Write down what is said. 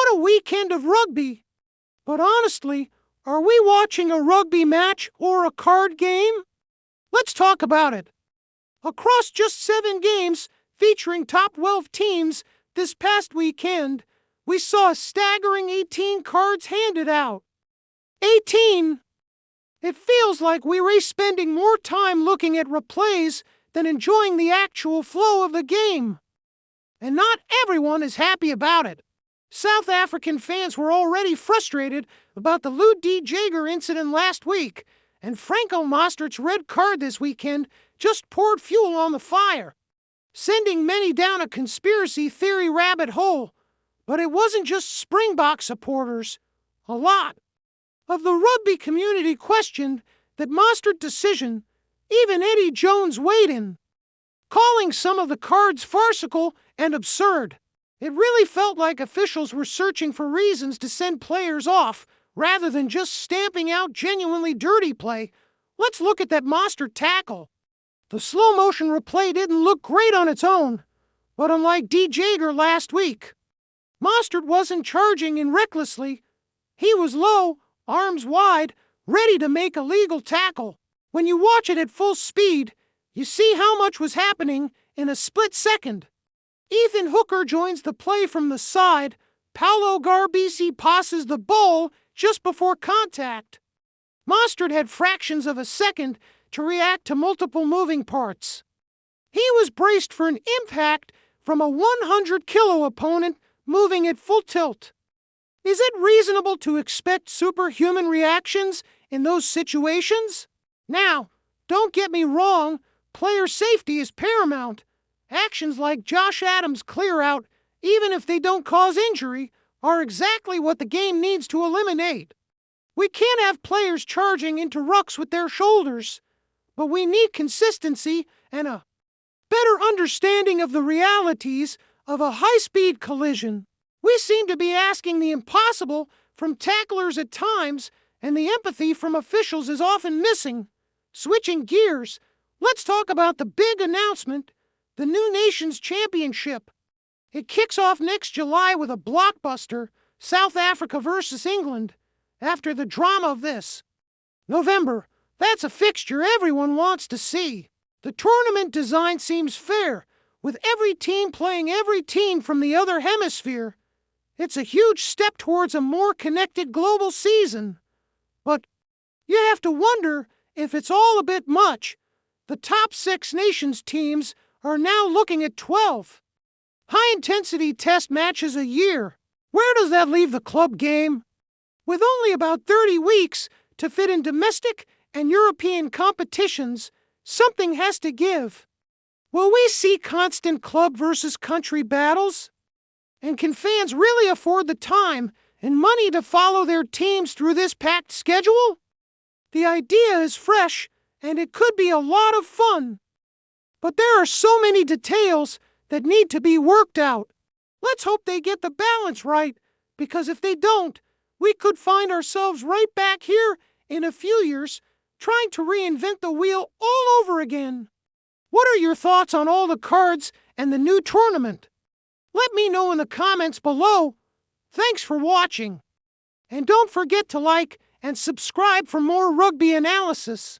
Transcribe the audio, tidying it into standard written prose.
What a weekend of rugby! But honestly, are we watching a rugby match or a card game? Let's talk about it. Across just 7 games featuring top 12 teams this past weekend, we saw a staggering 18 cards handed out. 18! It feels like we were spending more time looking at replays than enjoying the actual flow of the game. And not everyone is happy about it. South African fans were already frustrated about the Lou D. Jager incident last week, and Franco Mostert's red card this weekend just poured fuel on the fire, sending many down a conspiracy theory rabbit hole. But it wasn't just Springbok supporters. A lot of the rugby community questioned that Mostert decision. Even Eddie Jones weighed in, calling some of the cards farcical and absurd. It really felt like officials were searching for reasons to send players off rather than just stamping out genuinely dirty play. Let's look at that Mostert tackle. The slow-motion replay didn't look great on its own, but unlike D. Jager last week, Mostert wasn't charging in recklessly. He was low, arms wide, ready to make a legal tackle. When you watch it at full speed, you see how much was happening in a split second. Ethan Hooker joins the play from the side. Paolo Garbisi passes the ball just before contact. Mostert had fractions of a second to react to multiple moving parts. He was braced for an impact from a 100-kilo opponent moving at full tilt. Is it reasonable to expect superhuman reactions in those situations? Now, don't get me wrong, player safety is paramount. Actions like Josh Adams' clear-out, even if they don't cause injury, are exactly what the game needs to eliminate. We can't have players charging into rucks with their shoulders, but we need consistency and a better understanding of the realities of a high-speed collision. We seem to be asking the impossible from tacklers at times, and the empathy from officials is often missing. Switching gears, let's talk about the big announcement, the New Nations Championship. It kicks off next July with a blockbuster, South Africa versus England. After the drama of this November, that's a fixture everyone wants to see. The tournament design seems fair, with every team playing every team from the other hemisphere. It's a huge step towards a more connected global season. But you have to wonder if it's all a bit much. The top 6 nations teams are now looking at 12 high-intensity test matches a year. Where does that leave the club game? With only about 30 weeks to fit in domestic and European competitions, something has to give. Will we see constant club versus country battles? And can fans really afford the time and money to follow their teams through this packed schedule? The idea is fresh, and it could be a lot of fun. But there are so many details that need to be worked out. Let's hope they get the balance right, because if they don't, we could find ourselves right back here in a few years trying to reinvent the wheel all over again. What are your thoughts on all the cards and the new tournament? Let me know in the comments below. Thanks for watching. And don't forget to like and subscribe for more rugby analysis.